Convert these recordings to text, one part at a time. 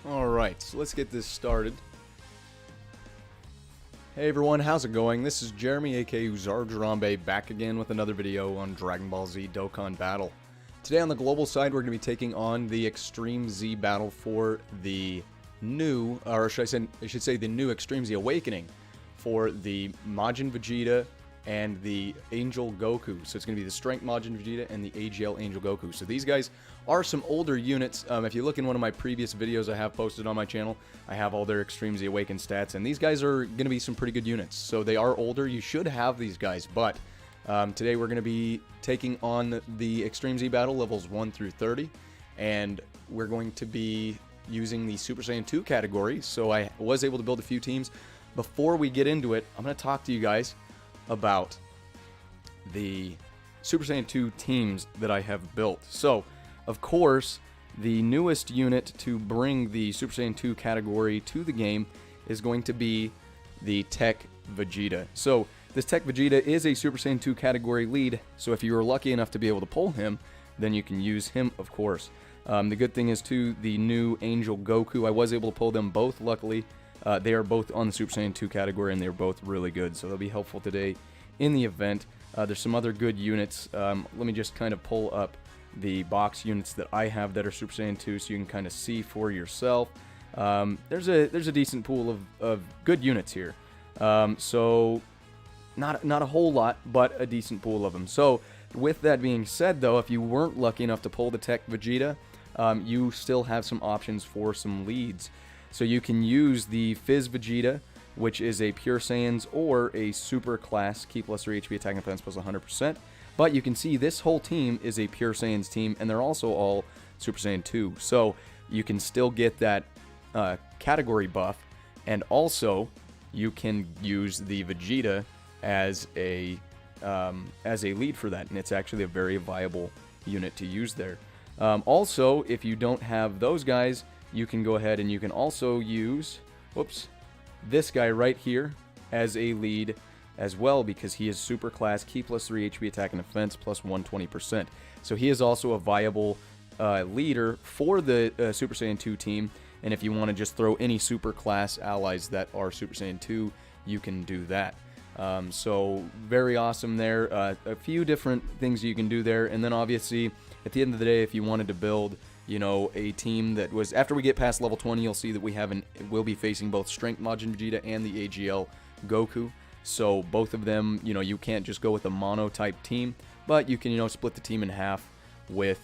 Alright, so let's get this started. Hey everyone, how's it going? This is Jeremy aka Uzarjarambe back again with another video on Dragon Ball Z Dokkan Battle. Today on the global side we're going to be taking on the Extreme Z battle for the new, or should I say the new Extreme Z Awakening for the Majin Vegeta and the Angel Goku. So it's going to be the Strength Majin Vegeta and the AGL Angel Goku. So these guys are some older units. If you look in one of my previous videos I have posted on my channel, I have all their Extreme Z Awakened stats, and these guys are going to be some pretty good units. So they are older. You should have these guys, but today we're going to be taking on the Extreme Z battle levels 1 through 30, and we're going to be using the Super Saiyan 2 category. So I was able to build a few teams. Before we get into it, I'm going to talk to you guys about the Super Saiyan 2 teams that I have built. So, of course, the newest unit to bring the Super Saiyan 2 category to the game is going to be the Tech Vegeta. So, this Tech Vegeta is a Super Saiyan 2 category lead, so if you were lucky enough to be able to pull him, then you can use him, of course. The good thing is, too, the new Angel Goku, I was able to pull them both, luckily. They are both on the Super Saiyan 2 category, and they're both really good, so they'll be helpful today in the event. There's some other good units. Let me just kind of pull up the box units that I have that are Super Saiyan 2 so you can kind of see for yourself. There's a decent pool of good units here. So not a whole lot, but a decent pool of them. So with that being said, though, if you weren't lucky enough to pull the Tech Vegeta, you still have some options for some leads. So you can use the Fizz Vegeta, which is a Pure Saiyans or a Super class, Key plus 3 HP attack and defense plus 100%. But you can see this whole team is a Pure Saiyans team, and they're also all Super Saiyan 2. So you can still get that category buff, and also you can use the Vegeta as a lead for that, and it's actually a very viable unit to use there. Also, if you don't have those guys, you can go ahead and you can also use, this guy right here as a lead as well, because he is super class, Key plus 3 HP attack and defense plus 120%. So he is also a viable leader for the Super Saiyan 2 team, and if you want to just throw any super class allies that are Super Saiyan 2, you can do that. So very awesome there. A few different things you can do there, and then obviously at the end of the day, if you wanted to build, you know, a team that was, after we get past level 20, you'll see that we'll be facing both Strength Majin Vegeta and the AGL Goku. So both of them, you know, you can't just go with a mono type team, but you can, you know, split the team in half with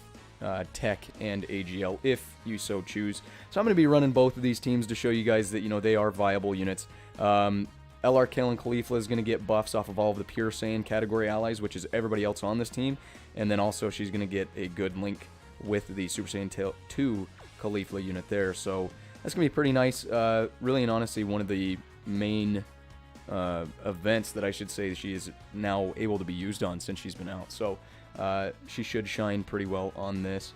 Tech and AGL if you so choose. So I'm going to be running both of these teams to show you guys that, you know, they are viable units. LR Kale Khalifa is going to get buffs off of all of the Pure Saiyan category allies, which is everybody else on this team, and then also she's going to get a good link with the Super Saiyan 2 Khalifa unit there. So that's going to be pretty nice. Really and honestly, one of the main events that I should say she is now able to be used on since she's been out. So she should shine pretty well on this.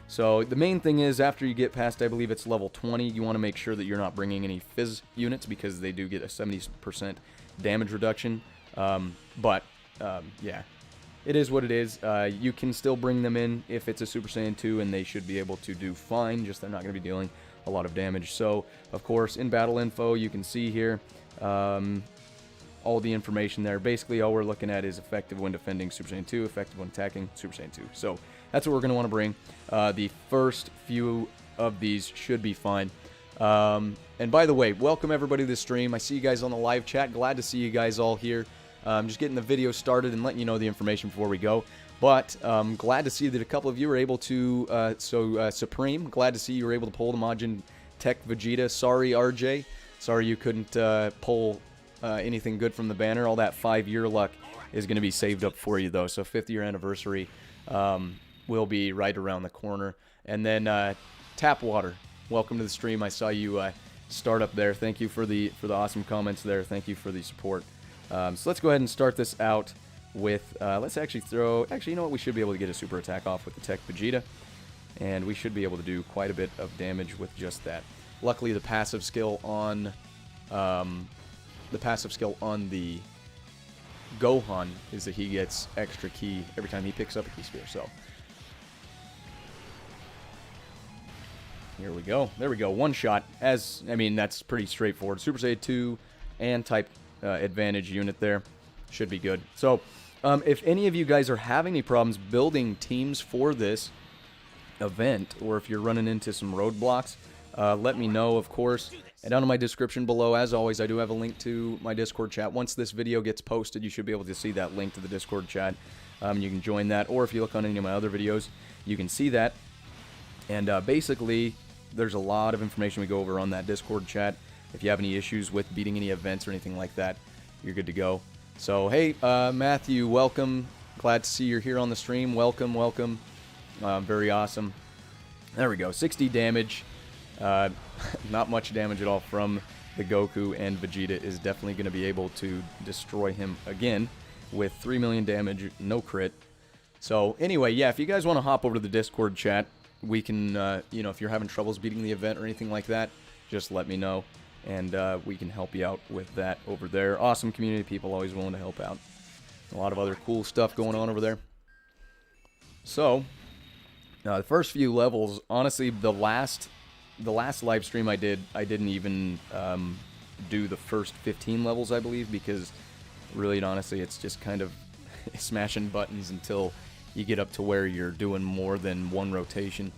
So the main thing is, after you get past, I believe it's level 20, you want to make sure that you're not bringing any Fizz units, because they do get a 70% damage reduction. Yeah. It is what it is. You can still bring them in if it's a Super Saiyan 2, and they should be able to do fine, just they're not going to be dealing a lot of damage. So, of course, in battle info, you can see here all the information there. Basically, all we're looking at is effective when defending Super Saiyan 2, effective when attacking Super Saiyan 2. So, that's what we're going to want to bring. The first few of these should be fine. And by the way, welcome everybody to the stream. I see you guys on the live chat. Glad to see you guys all here. Just getting the video started and letting you know the information before we go. But glad to see that a couple of you were able to, Supreme, glad to see you were able to pull the Majin Tech Vegeta. Sorry, RJ. Sorry you couldn't pull anything good from the banner. All that 5-year luck is going to be saved up for you, though. So 5th year anniversary will be right around the corner. And then Tapwater, welcome to the stream. I saw you start up there. Thank you for the awesome comments there. Thank you for the support. So let's go ahead and start this out with, let's actually you know what, we should be able to get a super attack off with the Tech Vegeta, and we should be able to do quite a bit of damage with just that. Luckily, the passive skill on the Gohan is that he gets extra ki every time he picks up a ki sphere, so Here we go. There we go. One shot. I mean, that's pretty straightforward. Super Saiyan 2 and type advantage unit there. Should be good. So, if any of you guys are having any problems building teams for this event, or if you're running into some roadblocks, let me know, of course. And down in my description below, as always, I do have a link to my Discord chat. Once this video gets posted, you should be able to see that link to the Discord chat. You can join that, or if you look on any of my other videos, you can see that. And basically, there's a lot of information we go over on that Discord chat. If you have any issues with beating any events or anything like that, you're good to go. So, hey, Matthew, welcome. Glad to see you're here on the stream. Welcome, welcome. Very awesome. There we go. 60 damage. Not much damage at all from the Goku, and Vegeta is definitely going to be able to destroy him again with 3 million damage, no crit. So, anyway, yeah, if you guys want to hop over to the Discord chat, we can, you know, if you're having troubles beating the event or anything like that, just let me know, and we can help you out with that over there. Awesome community people, always willing to help out. A lot of other cool stuff going on over there. So, the first few levels, honestly, the last live stream I didn't even do the first 15 levels, I believe, because really and honestly, it's just kind of smashing buttons until you get up to where you're doing more than one rotation.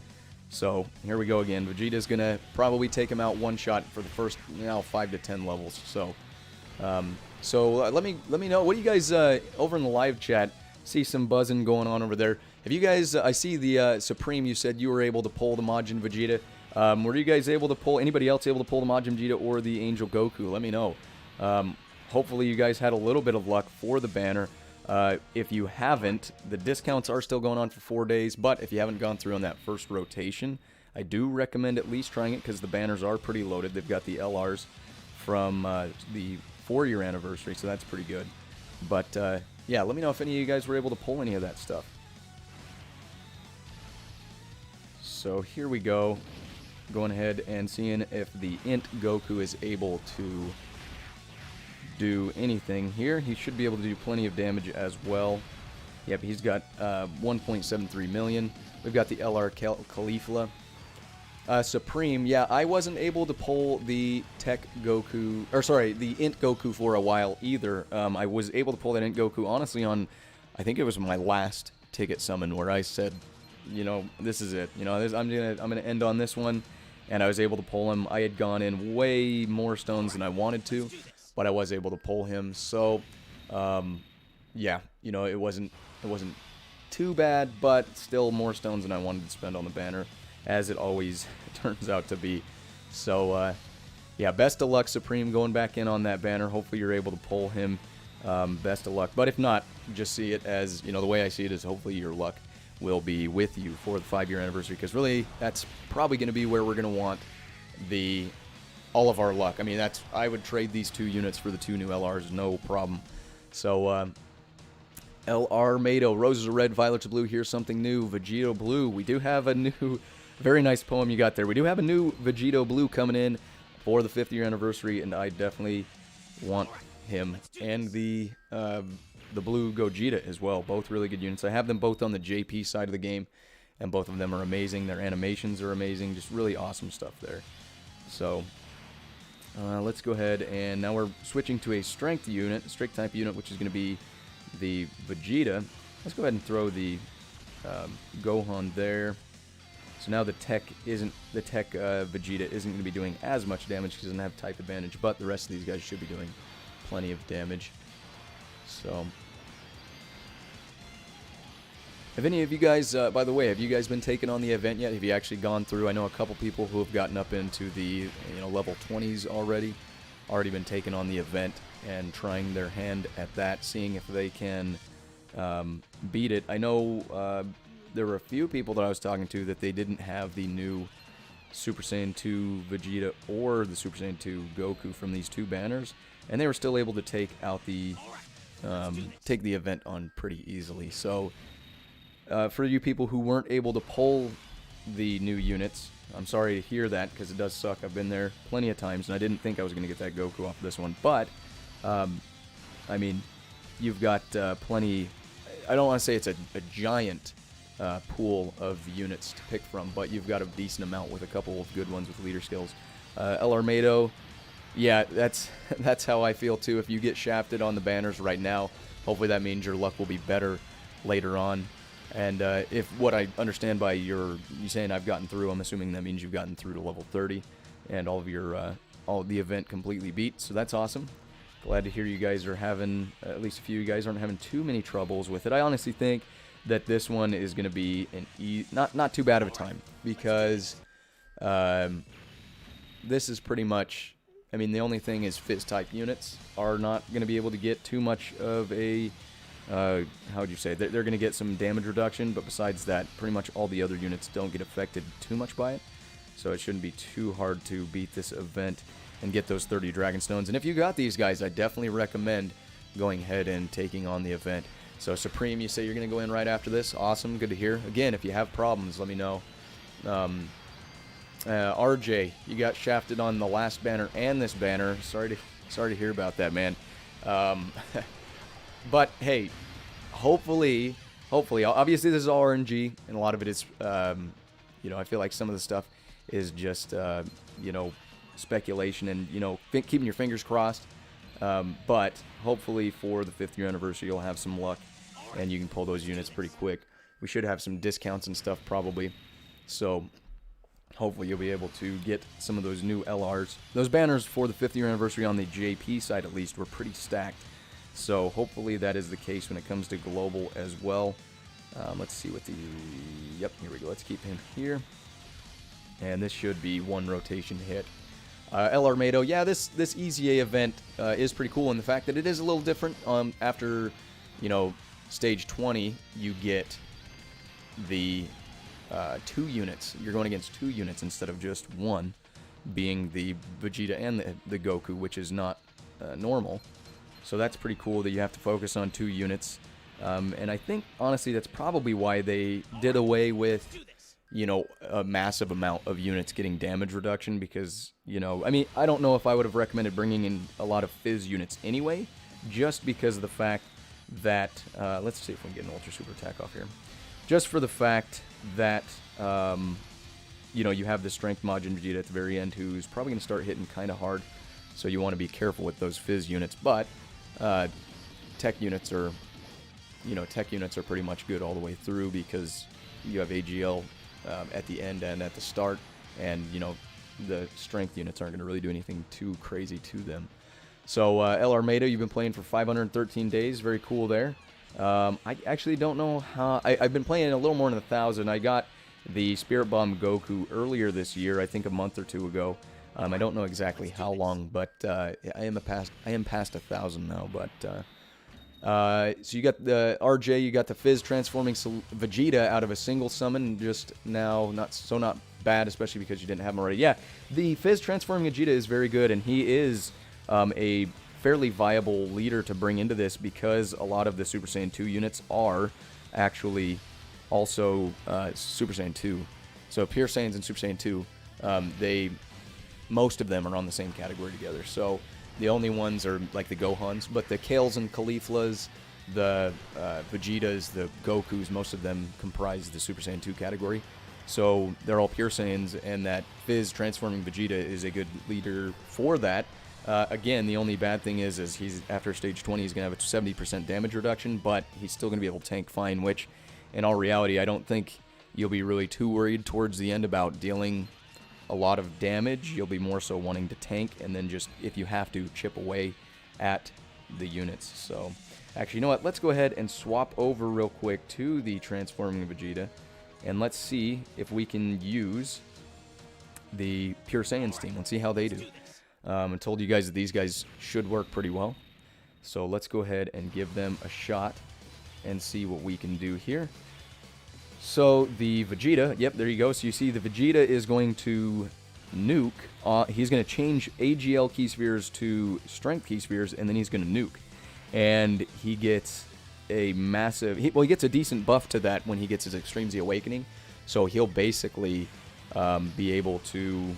So here we go again. Vegeta's gonna probably take him out one shot for the first 5 to 10 levels. So let me know, what do you guys over in the live chat? See some buzzing going on over there. Have you guys? I see the Supreme. You said you were able to pull the Majin Vegeta. Were you guys able to pull? Anybody else able to pull the Majin Vegeta or the Angel Goku? Let me know. Hopefully you guys had a little bit of luck for the banner. If you haven't, the discounts are still going on for 4 days, but if you haven't gone through on that first rotation, I do recommend at least trying it because the banners are pretty loaded. They've got the LRs from the 4-year anniversary, so that's pretty good. But yeah, let me know if any of you guys were able to pull any of that stuff. So here we go. Going ahead and seeing if the Int Goku is able to do anything here. He should be able to do plenty of damage as well. Yep, he's got 1.73 million. We've got the LR Caulifla. Supreme, yeah, I wasn't able to pull the Tech Goku, or sorry, the Int Goku for a while either. I was able to pull that Int Goku, honestly, on, I think it was my last ticket summon where I said, you know, this is it. You know, I'm gonna end on this one, and I was able to pull him. I had gone in way more stones than I wanted to, but I was able to pull him. So, yeah, you know, it wasn't too bad, but still more stones than I wanted to spend on the banner, as it always turns out to be. So, yeah, best of luck, Supreme, going back in on that banner. Hopefully you're able to pull him. Best of luck. But if not, just see it as, you know, the way I see it is hopefully your luck will be with you for the 5-year anniversary, because really that's probably going to be where we're going to want all of our luck. I mean, I would trade these 2 units for the 2 new LRs, no problem. So, LR Mado, roses are red, violets are blue, here's something new, Vegeta Blue. We do have a new, very nice poem you got there. We do have a new Vegeta Blue coming in for the 5th-year anniversary, and I definitely want him. And the Blue Gogeta as well, both really good units. I have them both on the JP side of the game, and both of them are amazing. Their animations are amazing, just really awesome stuff there. So, let's go ahead, and now we're switching to a strength unit, a strength type unit, which is going to be the Vegeta. Let's go ahead and throw the Gohan there. So now the Tech Vegeta isn't going to be doing as much damage because it doesn't have type advantage, but the rest of these guys should be doing plenty of damage. So, have any of you guys, by the way, have you guys been taken on the event yet? Have you actually gone through? I know a couple people who have gotten up into the, level 20s already been taken on the event and trying their hand at that, seeing if they can beat it. I know there were a few people that I was talking to that they didn't have the new Super Saiyan 2 Vegeta or the Super Saiyan 2 Goku from these 2 banners, and they were still able to take out the event on pretty easily. So for you people who weren't able to pull the new units, I'm sorry to hear that, because it does suck. I've been there plenty of times, and I didn't think I was going to get that Goku off this one. But, I mean, you've got plenty. I don't want to say it's a giant pool of units to pick from, but you've got a decent amount with a couple of good ones with leader skills. El Armado, yeah, that's how I feel too. If you get shafted on the banners right now, hopefully that means your luck will be better later on. And if what I understand by you saying I've gotten through, I'm assuming that means you've gotten through to level 30 and all of your all the event completely beat. So that's awesome. Glad to hear you guys are having, at least a few of you guys aren't having too many troubles with it. I honestly think that this one is going to be not too bad of a time, because this is pretty much, I mean, the only thing is Fizz type units are not going to be able to get too much of a, how would you say, they're going to get some damage reduction, but besides that, pretty much all the other units don't get affected too much by it. So it shouldn't be too hard to beat this event and get those 30 Dragon Stones. And if you got these guys, I definitely recommend going ahead and taking on the event. So Supreme, you say you're going to go in right after this. Awesome, good to hear. Again, if you have problems, let me know. RJ, you got shafted on the last banner and this banner. Sorry to hear about that, man. But hey, hopefully, obviously this is all RNG, and a lot of it is, you know, I feel like some of the stuff is just, you know, speculation and, you know, keeping your fingers crossed. But hopefully for the 5th year anniversary, you'll have some luck and you can pull those units pretty quick. We should have some discounts and stuff probably. So hopefully you'll be able to get some of those new LRs. Those banners for the 5th year anniversary on the JP side at least were pretty stacked. So hopefully that is the case when it comes to global as well. Let's see what the... Yep, here we go. Let's keep him here. And this should be one rotation hit. El Armado, yeah, this EZA event is pretty cool in the fact that it is a little different. After, you know, stage 20, you get the 2 units. You're going against 2 units instead of just one, being the Vegeta and the Goku, which is not normal. So that's pretty cool that you have to focus on 2 units. And I think, honestly, that's probably why they did away with, you know, a massive amount of units getting damage reduction, because, you know, I mean, I don't know if I would have recommended bringing in a lot of Fizz units anyway, just because of the fact that, let's see if we can get an Ultra Super attack off here. Just for the fact that, you know, you have the Strength Majin Vegeta at the very end, who's probably going to start hitting kind of hard, so you want to be careful with those Fizz units, but tech units are, you know, pretty much good all the way through, because you have AGL at the end and at the start, and, you know, the strength units aren't going to really do anything too crazy to them. So El Armado, you've been playing for 513 days. Very cool there. I actually don't know how... I've been playing a little more than 1,000. I got the Spirit Bomb Goku earlier this year, I think a month or 2 ago. I don't know exactly how long, but I am past 1,000 now. But so you got the RJ, you got the Fizz transforming Vegeta out of a single summon just now. Not bad, especially because you didn't have him already. Yeah, the Fizz transforming Vegeta is very good, and he is a fairly viable leader to bring into this, because a lot of the Super Saiyan 2 units are actually also Super Saiyan 2. So Pure Saiyans and Super Saiyan 2, most of them are on the same category together. So the only ones are like the Gohans, but the Kales and Cauliflas, the Vegetas, the Gokus, most of them comprise the Super Saiyan 2 category. So they're all Pure Saiyans, and that Fizz transforming Vegeta is a good leader for that. Again, the only bad thing is he's after stage 20, he's going to have a 70% damage reduction, but he's still going to be able to tank fine, which in all reality, I don't think you'll be really too worried towards the end about dealing a lot of damage. You'll be more so wanting to tank, and then just, if you have to, chip away at the units. So actually, you know what, let's go ahead and swap over real quick to the transforming Vegeta, and let's see if we can use the Pure Saiyans team. Let's see how they do. I told you guys that these guys should work pretty well, so let's go ahead and give them a shot and see what we can do here. So the Vegeta, yep, there you go. So you see the Vegeta is going to nuke. He's going to change AGL key spheres to strength key spheres, and then he's going to nuke. And he gets a massive... Well, he gets a decent buff to that when he gets his Extreme Z Awakening. So he'll basically be able to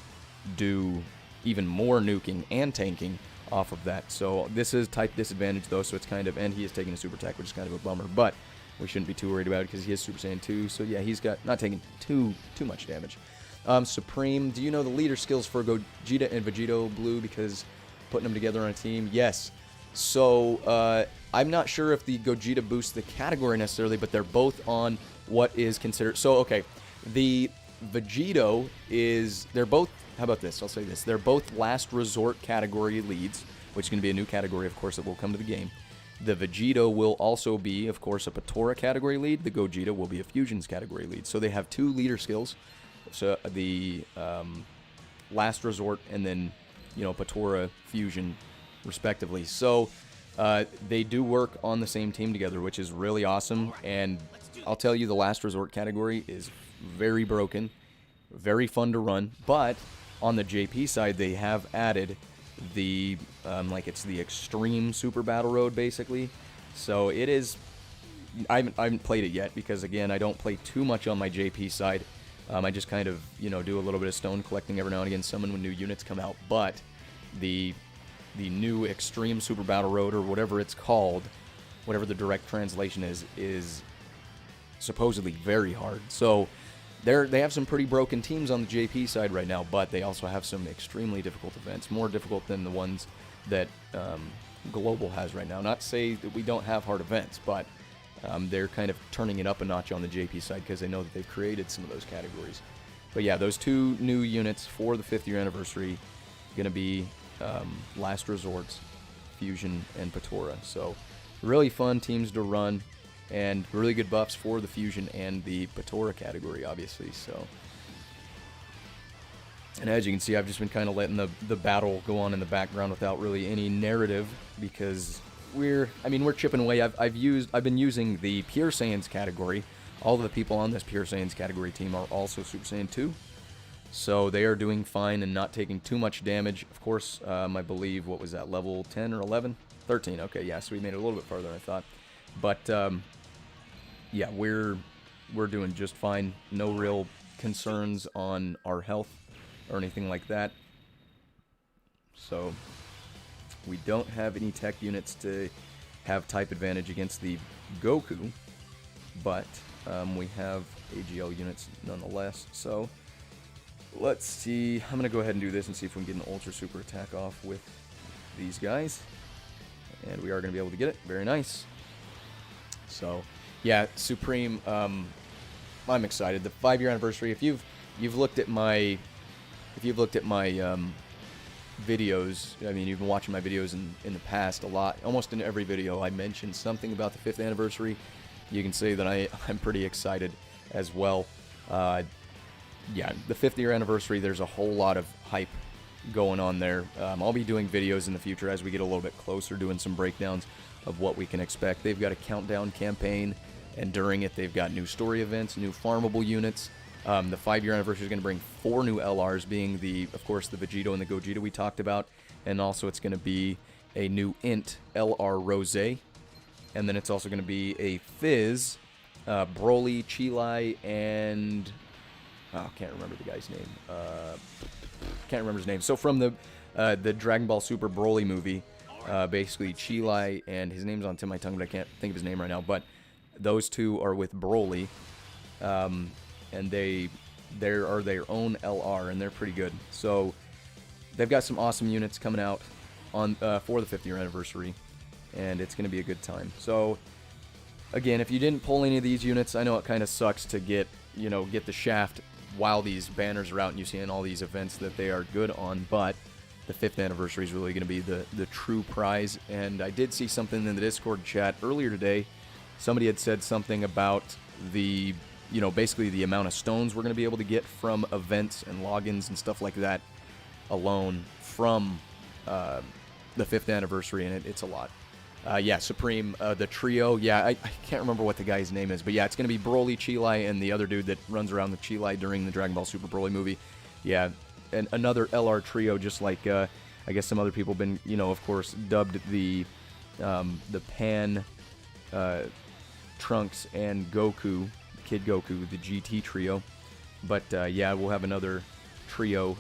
do even more nuking and tanking off of that. So this is type disadvantage, though, so it's kind of... And he is taking a super attack, which is kind of a bummer. But we shouldn't be too worried about it because he is Super Saiyan 2. So yeah, he's not taking too much damage. Supreme, do you know the leader skills for Gogeta and Vegito Blue? Because putting them together on a team, yes. So I'm not sure if the Gogeta boosts the category necessarily, but they're both on what is considered. So okay, the Vegito they're both. How about this? I'll say this: they're both last resort category leads, which is going to be a new category, of course, that will come to the game. The Vegito will also be, of course, a Patora category lead. The Gogeta will be a Fusions category lead. So they have two leader skills. So the last resort and then, Patora Fusion, respectively. So they do work on the same team together, which is really awesome. And I'll tell you, the last resort category is very broken, very fun to run. But on the JP side, they have added the it's the extreme super battle road, basically. So it is. I haven't played it yet because, again, I don't play too much on my JP side. I just kind of do a little bit of stone collecting every now and again, summon when new units come out. But the new extreme super battle road, or whatever it's called, whatever the direct translation is supposedly very hard. So they have some pretty broken teams on the JP side right now, but they also have some extremely difficult events, more difficult than the ones that Global has right now. Not to say that we don't have hard events, but they're kind of turning it up a notch on the JP side because they know that they've created some of those categories. But yeah, those two new units for the 5th year anniversary going to be Last Resorts, Fusion, and Patora. So really fun teams to run, and really good buffs for the Fusion and the Patora category, obviously. So, and as you can see, I've just been kind of letting the battle go on in the background without really any narrative, because we're chipping away. I've been using the Pure Saiyans category. All of the people on this Pure Saiyans category team are also Super Saiyan 2. So they are doing fine and not taking too much damage. Of course, I believe, what was that, level 10 or 11? 13, okay, yeah, so we made it a little bit farther than I thought. But, yeah, we're doing just fine. No real concerns on our health or anything like that. So we don't have any tech units to have type advantage against the Goku, but we have AGL units nonetheless. So let's see. I'm going to go ahead and do this and see if we can get an Ultra Super attack off with these guys. And we are going to be able to get it. Very nice. So, yeah, Supreme, I'm excited. The 5-year anniversary. If you've looked at my videos, you've been watching my videos in the past a lot. Almost in every video I mentioned something about the 5th anniversary. You can say that I'm pretty excited as well. Yeah, the 5th year anniversary, there's a whole lot of hype going on there. I'll be doing videos in the future as we get a little bit closer, doing some breakdowns of what we can expect. They've got a countdown campaign, and during it they've got new story events, new farmable units. The 5-year anniversary is going to bring 4 new LRs, being of course, the Vegito and the Gogeta we talked about, and also it's going to be a new Int LR Rose, and then it's also going to be a Fizz, Broly, Chilai, and can't remember the guy's name. Can't remember his name. So from the Dragon Ball Super Broly movie, basically Chilai, and his name's on the tip of my tongue, but I can't think of his name right now. But those two are with Broly, and they are their own LR, and they're pretty good. So they've got some awesome units coming out on for the 5th year anniversary, and it's going to be a good time. So again, if you didn't pull any of these units, I know it kind of sucks to get the shaft while these banners are out and you see in all these events that they are good on, but the 5th anniversary is really going to be the true prize. And I did see something in the Discord chat earlier today. Somebody had said something about the, basically the amount of stones we're going to be able to get from events and logins and stuff like that alone from the 5th anniversary, and it's a lot. Yeah, Supreme, the trio, yeah, I can't remember what the guy's name is, but yeah, it's going to be Broly, Chilai, and the other dude that runs around with Chilai during the Dragon Ball Super Broly movie. Yeah, and another LR trio, just like, I guess some other people have been, of course, dubbed the Pan, Trunks, and Goku, Kid Goku, the GT trio. But, yeah, we'll have another trio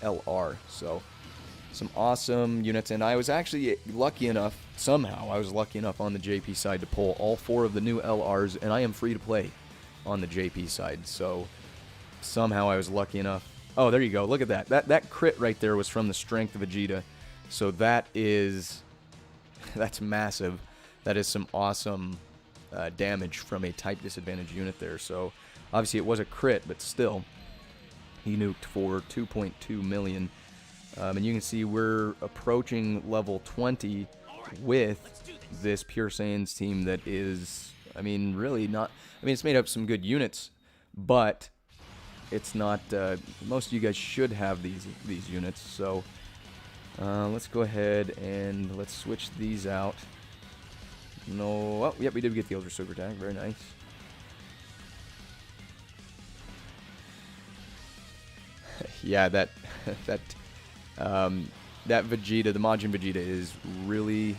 LR, so Some awesome units, and I was actually lucky enough, somehow, I was lucky enough on the JP side to pull all 4 of the new LRs, and I am free to play on the JP side, so somehow I was lucky enough. Oh, there you go, look at that. That crit right there was from the Strength of Vegeta, so that's massive. That is some awesome damage from a type disadvantage unit there, so obviously it was a crit, but still, he nuked for 2.2 million. And you can see we're approaching level 20 with this Pure Saiyans team that is, I mean, really not, I mean, it's made up some good units, but it's not, most of you guys should have these units, so let's go ahead and let's switch these out. No, oh, yep, we did get the Ultra Super Attack, very nice. Yeah, that Vegeta, the Majin Vegeta, is really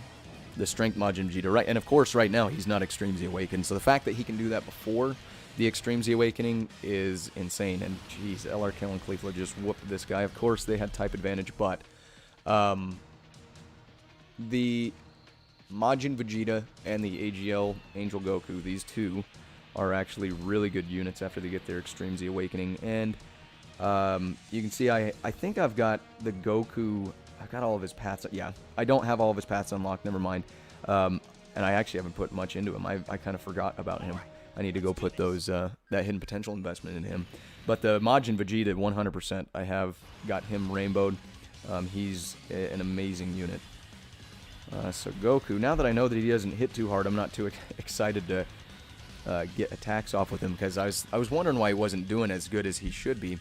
the Strength Majin Vegeta, right? And of course, right now, he's not Extreme Z Awakened, so the fact that he can do that before the Extreme Z Awakening is insane. And geez, LRK and Caulifla just whooped this guy. Of course, they had type advantage, but the Majin Vegeta and the AGL Angel Goku, these two are actually really good units after they get their Extreme Z Awakening. And you can see I think I've got the Goku, I've got all of his paths. Yeah, I don't have all of his paths unlocked, never mind. And I actually haven't put much into him. I kind of forgot about him. I need to go put those that hidden potential investment in him. But the Majin Vegeta, 100%, I have got him rainbowed. He's an amazing unit. So Goku, now that I know that he doesn't hit too hard, I'm not too excited to get attacks off with him, because I was wondering why he wasn't doing as good as he should be.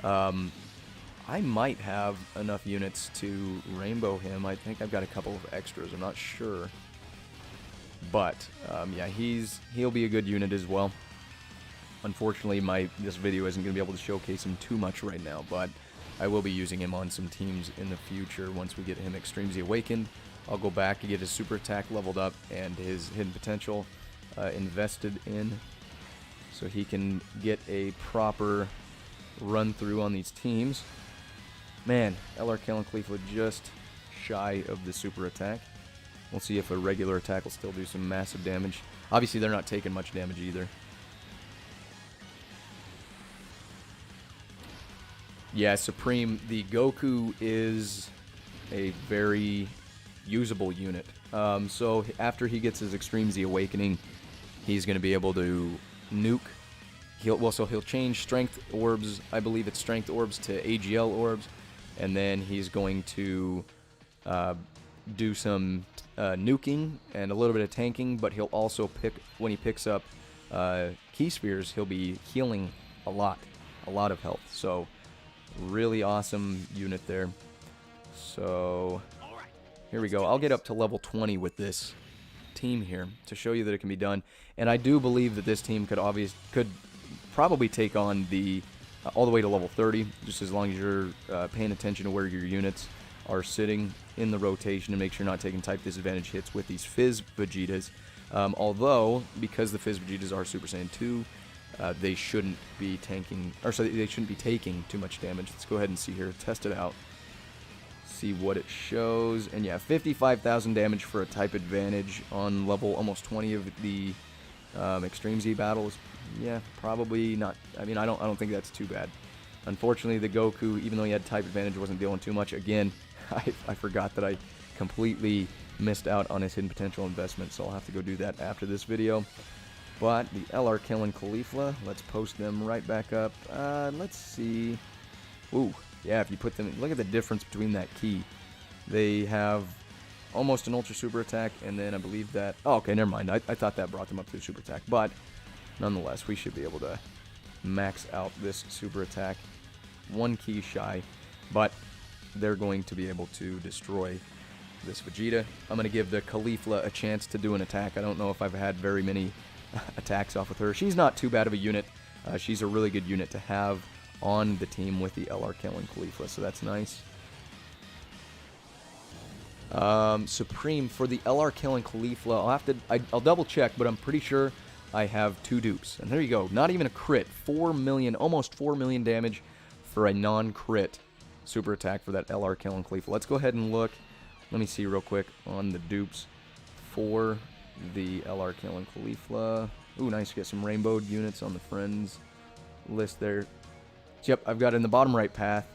I might have enough units to rainbow him. I think I've got a couple of extras. I'm not sure. But, yeah, he'll be a good unit as well. Unfortunately, this video isn't going to be able to showcase him too much right now, but I will be using him on some teams in the future. Once we get him Extreme Z Awakened, I'll go back and get his super attack leveled up and his hidden potential invested in, so he can get a proper run through on these teams. Man, LRK and Caulifla just shy of the super attack. We'll see if a regular attack will still do some massive damage. Obviously, they're not taking much damage either. Yeah, Supreme, the Goku is a very usable unit. So after he gets his Extreme Z Awakening, he's going to be able to nuke. He'll change Strength Orbs, I believe it's Strength Orbs to AGL Orbs, and then he's going to do some nuking and a little bit of tanking, but he'll also when he picks up Key Spheres, he'll be healing a lot of health. So really awesome unit there. So here we go. I'll get up to level 20 with this team here to show you that it can be done. And I do believe that this team could probably take on the all the way to level 30, just as long as you're paying attention to where your units are sitting in the rotation and make sure you're not taking type disadvantage hits with these Fizz Vegetas. Although, because the Fizz Vegetas are Super Saiyan 2, they shouldn't be tanking, or so they shouldn't be taking too much damage. Let's go ahead and see here, test it out, see what it shows. And yeah, 55,000 damage for a type advantage on level almost 20 of the Extreme Z battles. Yeah, probably not. I mean, I don't think that's too bad. Unfortunately, the Goku, even though he had type advantage, wasn't dealing too much. Again, I forgot that I completely missed out on his hidden potential investment, so I'll have to go do that after this video. But the LRK and Caulifla, let's post them right back up. Let's see. Ooh, yeah, if you put them, look at the difference between that key. They have almost an ultra super attack, and then I believe that, oh, okay, never mind. I thought that brought them up to the super attack, but nonetheless, we should be able to max out this super attack. One key shy, but they're going to be able to destroy this Vegeta. I'm going to give the Caulifla a chance to do an attack. I don't know if I've had very many attacks off with her. She's not too bad of a unit. She's a really good unit to have on the team with the LRK and Caulifla, so that's nice. Supreme, for the LRK and Caulifla, I'll double check, but I'm pretty sure I have 2 dupes. And there you go, not even a crit. 4 million, almost 4 million damage for a non-crit super attack for that LR kill on Khalifa. Let's go ahead and look. Let me see real quick on the dupes for the LR kill on Khalifa. Ooh, nice. Get some rainbowed units on the friends list there. Yep, I've got it in the bottom right path.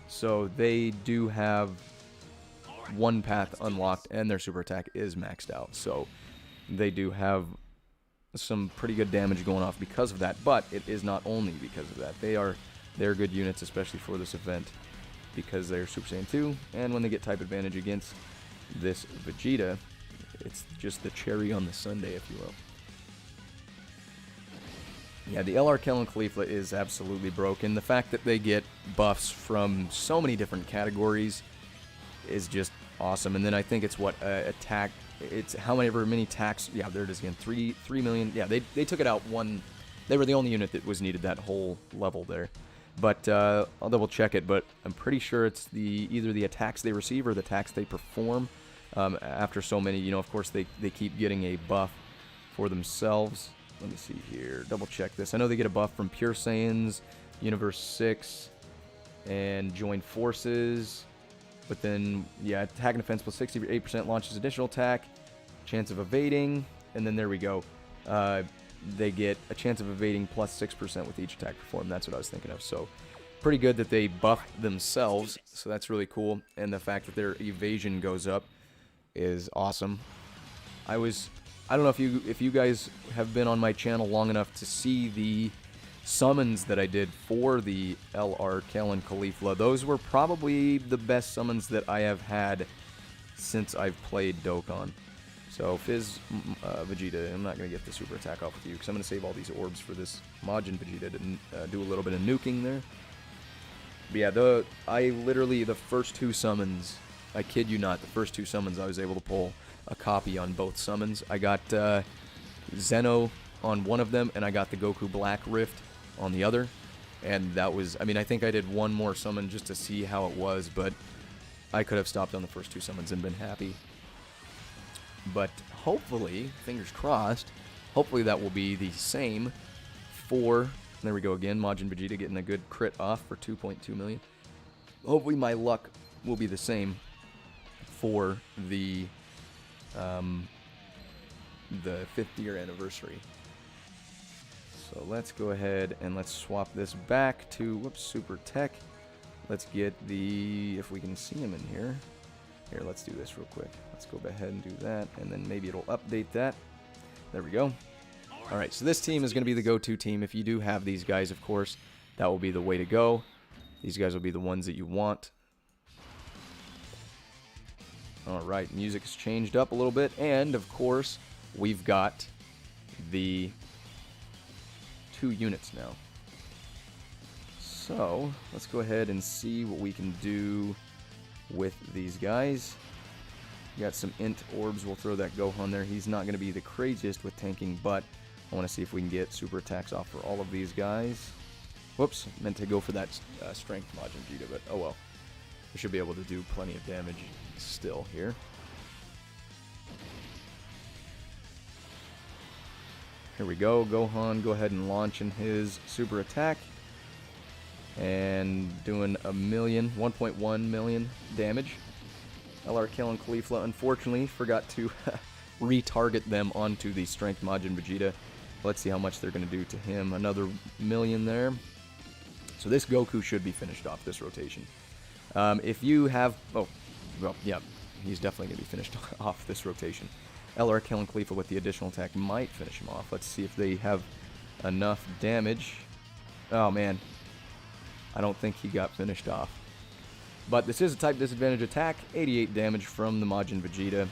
So they do have one path unlocked, and their super attack is maxed out. So they do have some pretty good damage going off because of that, but it is not only because of that. They're good units, especially for this event, because they're Super Saiyan 2, and when they get type advantage against this Vegeta, it's just the cherry on the sundae, if you will. Yeah, the LR Kill and Khalifa is absolutely broken. The fact that they get buffs from so many different categories is just awesome. And then I think it's what attack. It's however many attacks. Yeah, there it is again. 3 million. Yeah, they took it out one. They were the only unit that was needed that whole level there. But I'll double check it. But I'm pretty sure it's either the attacks they receive or the attacks they perform. After so many, you know, of course they keep getting a buff for themselves. Let me see here. Double check this. I know they get a buff from Pure Saiyans, Universe 6, and Join Forces. But then, yeah, attack and defense plus 68% launches additional attack, chance of evading, and then there we go. They get a chance of evading plus 6% with each attack performed. That's what I was thinking of. So, pretty good that they buffed themselves. So that's really cool. And the fact that their evasion goes up is awesome. I don't know if you guys have been on my channel long enough to see the summons that I did for the LR Kellen Khalifa. Those were probably the best summons that I have had since I've played Dokkan. So Fizz Vegeta, I'm not going to get the super attack off with you because I'm going to save all these orbs for this Majin Vegeta to do a little bit of nuking there. But yeah, I literally, the first two summons, I kid you not, the first two summons I was able to pull a copy on both summons. I got Zeno on one of them, and I got the Goku Black Rift on the other. And that was, I mean, I think I did one more summon just to see how it was, but I could have stopped on the first two summons and been happy. But hopefully, fingers crossed, hopefully that will be the same for, there we go again, Majin Vegeta getting a good crit off for 2.2 million. Hopefully my luck will be the same for the 5th year anniversary. So let's go ahead and let's swap this back to, whoops, Super Tech. Let's get if we can see him in here. Here, let's do this real quick. Let's go ahead and do that, and then maybe it'll update that. There we go. Alright, so this team is going to be the go-to team. If you do have these guys, of course, that will be the way to go. These guys will be the ones that you want. Alright, music has changed up a little bit, and of course, we've got the 2 units now. So, let's go ahead and see what we can do with these guys. We got some int orbs. We'll throw that Gohan there. He's not going to be the craziest with tanking, but I want to see if we can get super attacks off for all of these guys. Whoops, meant to go for that strength Majin Vegeta, but oh well. We should be able to do plenty of damage still here. Here we go. Gohan, go ahead and launch in his super attack. And doing 1.1 million damage. LR killing Khalifa, unfortunately, forgot to retarget them onto the strength Majin Vegeta. Let's see how much they're going to do to him. Another million there. So this Goku should be finished off this rotation. If you have... Oh, well, yeah, he's definitely going to be finished off this rotation. LR killing Khalifa with the additional attack might finish him off. Let's see if they have enough damage. Oh, man. I don't think he got finished off. But this is a type disadvantage attack. 88 damage from the Majin Vegeta.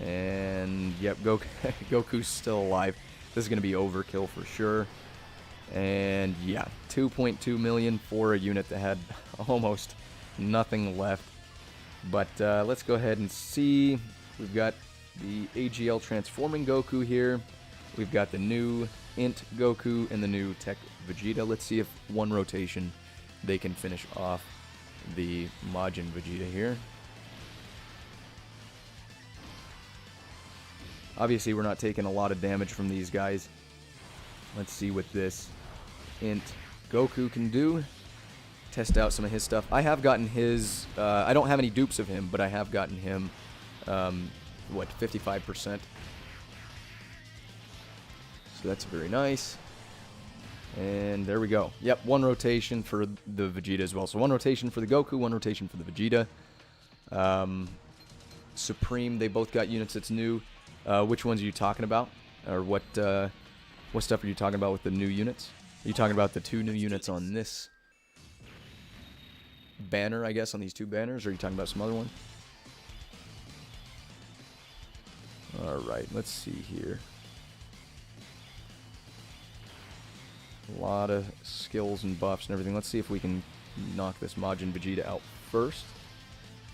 And, yep, Goku's still alive. This is going to be overkill for sure. And, yeah, 2.2 million for a unit that had almost nothing left. But let's go ahead and see. We've got the AGL transforming Goku here. We've got the new Int Goku and the new Tech Vegeta. Let's see if one rotation they can finish off the Majin Vegeta here. Obviously, we're not taking a lot of damage from these guys. Let's see what this Int Goku can do. test out some of his stuff. I have gotten his, I don't have any dupes of him, but I have gotten him, what, 55%. So that's very nice. And there we go. Yep, 1 rotation for the Vegeta as well. So 1 rotation for the Goku, 1 rotation for the Vegeta. Supreme, they both got units that's new. Which ones are you talking about? Or what stuff are you talking about with the new units? Are you talking about the 2 new units on this banner, I guess, on these 2 banners? Or are you talking about some other one? Alright, let's see here. A lot of skills and buffs and everything. Let's see if we can knock this Majin Vegeta out first.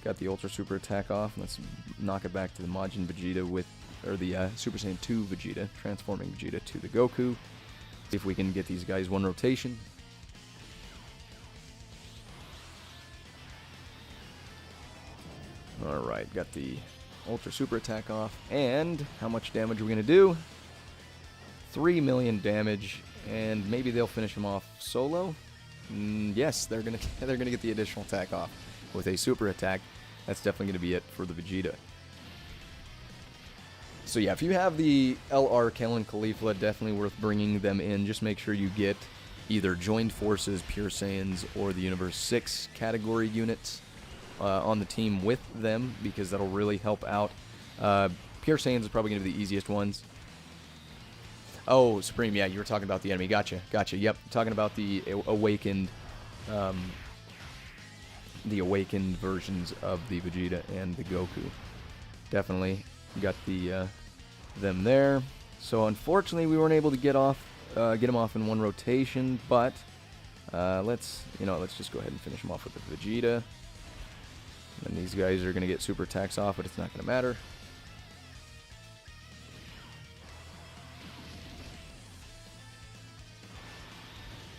Got the Ultra Super attack off. Let's knock it back to the Majin Vegeta with, or the Super Saiyan 2 Vegeta, transforming Vegeta to the Goku. See if we can get these guys 1 rotation. Alright, got the Ultra Super attack off. And how much damage are we going to do? 3 million damage. And maybe they'll finish him off solo. Yes, they're gonna get the additional attack off with a super attack. That's definitely gonna be it for the Vegeta. So yeah, if you have the LR Kellen Caulifla, definitely worth bringing them in. Just make sure you get either Joined Forces, Pure Saiyans, or the Universe 6 category units on the team with them, because that'll really help out. Pure Saiyans is probably gonna be the easiest ones. Oh, Supreme, yeah, you were talking about the enemy. Gotcha, gotcha. Yep, talking about the awakened versions of the Vegeta and the Goku. Definitely got the them there. So unfortunately, we weren't able to get them off in 1 rotation. But let's just go ahead and finish them off with the Vegeta. And these guys are gonna get super attacks off, but it's not gonna matter.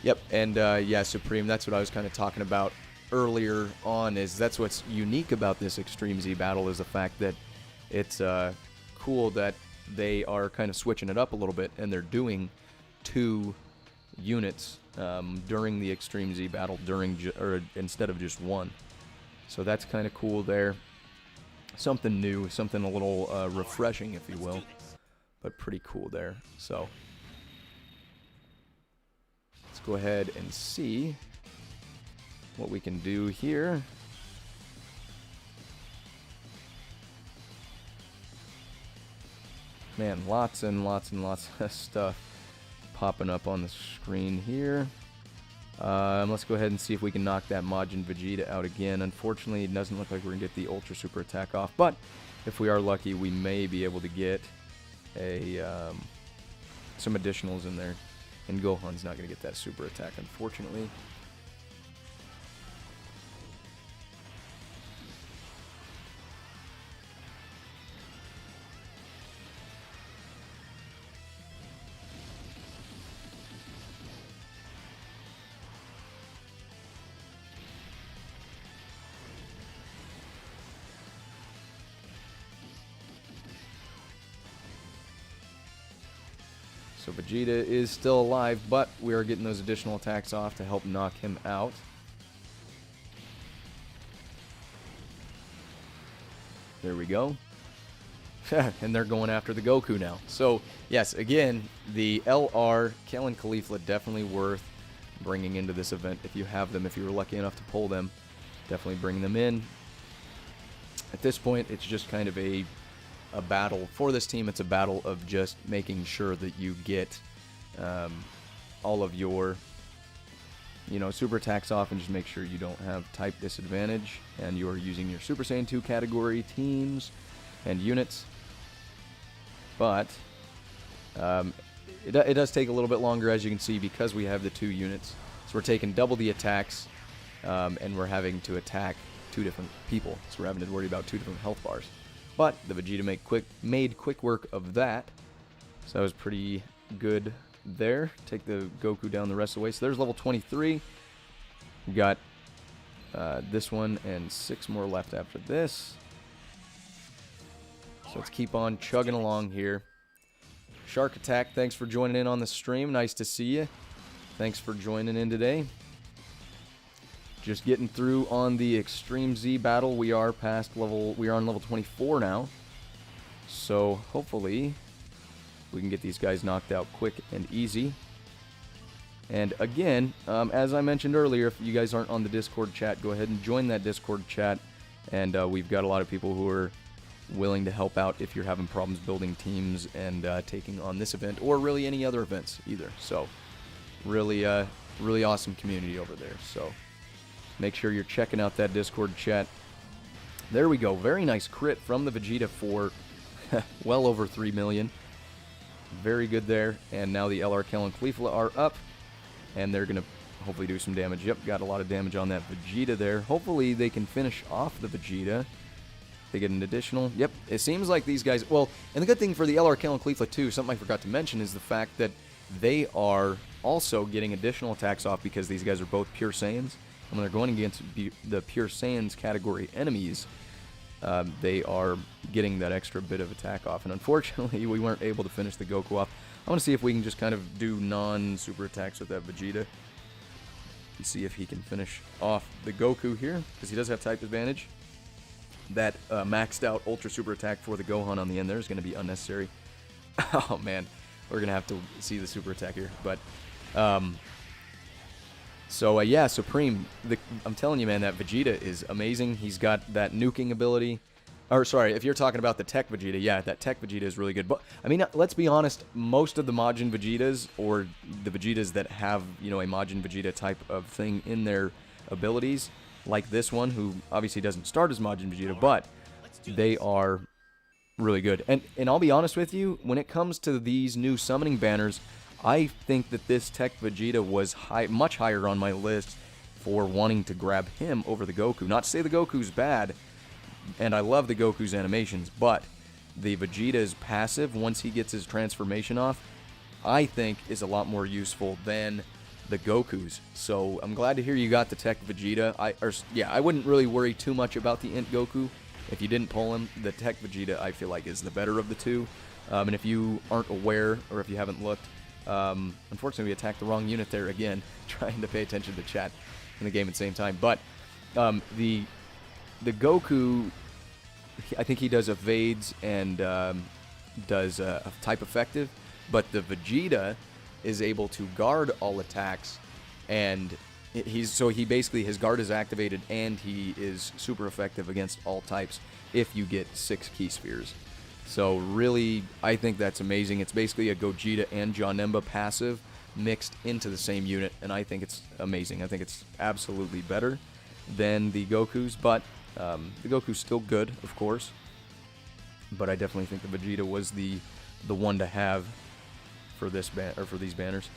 Yep, and yeah, Supreme, that's what I was kind of talking about earlier on, is that's what's unique about this Extreme Z battle, is the fact that it's cool that they are kind of switching it up a little bit, and they're doing 2 units during the Extreme Z battle instead of just 1. So that's kind of cool there. Something new, something a little refreshing, if you will, but pretty cool there. So let's go ahead and see what we can do here. Man, lots and lots and lots of stuff popping up on the screen here. Let's go ahead and see if we can knock that Majin Vegeta out again. Unfortunately, it doesn't look like we're going to get the Ultra Super attack off, but if we are lucky, we may be able to get some additionals in there. And Gohan's not going to get that super attack, unfortunately. So Vegeta is still alive, but we are getting those additional attacks off to help knock him out. There we go. And they're going after the Goku now. So, yes, again, the LR Kellen Caulifla definitely worth bringing into this event if you have them. If you were lucky enough to pull them, definitely bring them in. At this point, it's just kind of a battle for this team. It's a battle of just making sure that you get all of your super attacks off, and just make sure you don't have type disadvantage, and you are using your Super Saiyan 2 category teams and units. But it does take a little bit longer, as you can see, because we have the 2 units. So we're taking double the attacks, and we're having to attack 2 different people. So we're having to worry about 2 different health bars. But the Vegeta made quick work of that. So that was pretty good there. Take the Goku down the rest of the way. So there's level 23. We got this one and 6 more left after this. So let's keep on chugging along here. Shark Attack, thanks for joining in on the stream. Nice to see you. Thanks for joining in today. just getting through on the Extreme Z battle. We are on level 24 now. So hopefully we can get these guys knocked out quick and easy. And again, as I mentioned earlier, if you guys aren't on the Discord chat, go ahead and join that Discord chat. And we've got a lot of people who are willing to help out if you're having problems building teams and taking on this event, or really any other events either. So really really awesome community over there. So make sure you're checking out that Discord chat. There we go. Very nice crit from the Vegeta for well over 3 million. Very good there. And now the LRKL and Caulifla are up, and they're going to hopefully do some damage. Yep, got a lot of damage on that Vegeta there. Hopefully they can finish off the Vegeta. They get an additional. Yep, it seems like these guys... Well, and the good thing for the LRKL and Caulifla too, something I forgot to mention, is the fact that they are also getting additional attacks off because these guys are both Pure Saiyans. And when they're going against the Pure Saiyans category enemies, they are getting that extra bit of attack off. And unfortunately, we weren't able to finish the Goku off. I want to see if we can just kind of do non-super attacks with that Vegeta. And see if he can finish off the Goku here, because he does have type advantage. That maxed out Ultra Super attack for the Gohan on the end there is going to be unnecessary. Oh man, we're going to have to see the super attack here. But, yeah, Supreme, I'm telling you, man, that Vegeta is amazing. He's got that nuking ability. Or, sorry, if you're talking about the Tech Vegeta, yeah, that Tech Vegeta is really good. But, I mean, let's be honest, most of the Majin Vegetas, or the Vegetas that have, you know, a Majin Vegeta type of thing in their abilities, like this one, who obviously doesn't start as Majin Vegeta, but they are really good. And I'll be honest with you, when it comes to these new summoning banners, I think that this Tech Vegeta was much higher on my list for wanting to grab him over the Goku. Not to say the Goku's bad, and I love the Goku's animations, but the Vegeta's passive, once he gets his transformation off, I think is a lot more useful than the Goku's. So I'm glad to hear you got the Tech Vegeta. I wouldn't really worry too much about the Int Goku. If you didn't pull him, the Tech Vegeta I feel like is the better of the two. And if you aren't aware, or if you haven't looked, unfortunately we attacked the wrong unit there again, trying to pay attention to chat in the game at the same time. But the Goku, I think he does evades and does a type effective, but the Vegeta is able to guard all attacks, and he basically, his guard is activated and he is super effective against all types if you get 6 Ki Spheres. So really, I think that's amazing. It's basically a Gogeta and Janemba passive mixed into the same unit, and I think it's amazing. I think it's absolutely better than the Goku's, but the Goku's still good, of course. But I definitely think the Vegeta was the one to have for this for these banners.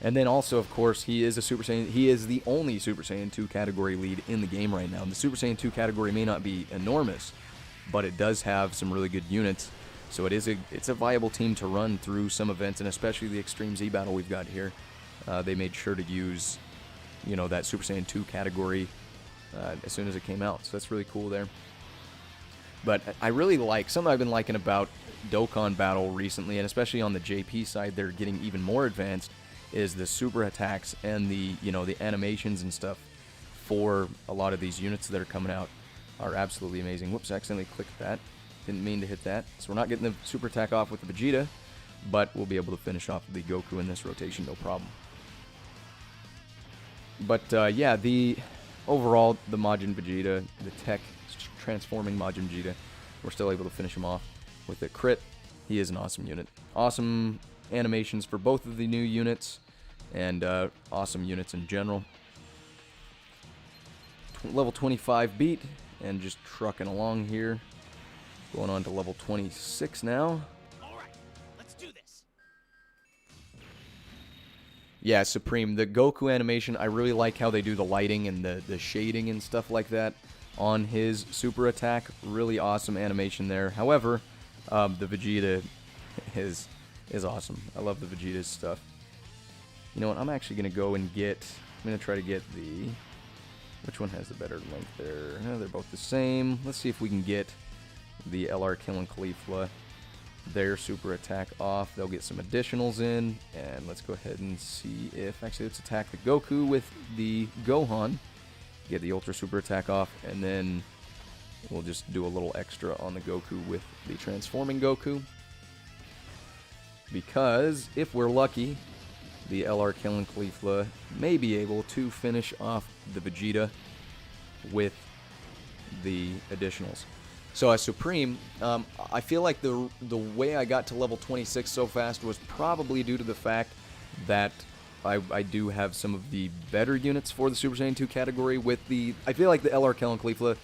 And then also, of course, he is a Super Saiyan. He is the only Super Saiyan 2 category lead in the game right now. The Super Saiyan 2 category may not be enormous, but it does have some really good units. So it's a viable team to run through some events, and especially the Extreme Z battle we've got here. They made sure to use, you know, that Super Saiyan 2 category as soon as it came out. So that's really cool there. But I really like, something I've been liking about Dokkan Battle recently, and especially on the JP side, they're getting even more advanced, is the super attacks and the, you know, the animations and stuff for a lot of these units that are coming out are absolutely amazing. Whoops, I accidentally clicked that. Didn't mean to hit that. So we're not getting the super attack off with the Vegeta, but we'll be able to finish off the Goku in this rotation, no problem. But yeah, overall, the Majin Vegeta, the tech transforming Majin Vegeta, we're still able to finish him off with a crit. He is an awesome unit. Awesome animations for both of the new units, and awesome units in general. Level 25 beat, and just trucking along here. Going on to level 26 now. Alright, let's do this. Yeah, Supreme. The Goku animation, I really like how they do the lighting and the shading and stuff like that on his super attack. Really awesome animation there. However, the Vegeta is awesome. I love the Vegeta's stuff. You know what? I'm actually going to go and I'm going to try to get the... Which one has the better length there? No, they're both the same. Let's see if we can get the LRKL and Caulifla their super attack off. They'll get some additionals in, and let's go ahead and see if... Actually, let's attack the Goku with the Gohan. Get the Ultra Super attack off, and then we'll just do a little extra on the Goku with the Transforming Goku. Because, if we're lucky, the LR Killing Caulifla may be able to finish off the Vegeta with the additionals. So as Supreme, I feel like the way I got to level 26 so fast was probably due to the fact that I do have some of the better units for the Super Saiyan 2 category with the... I feel like the LR Kel and Caulifla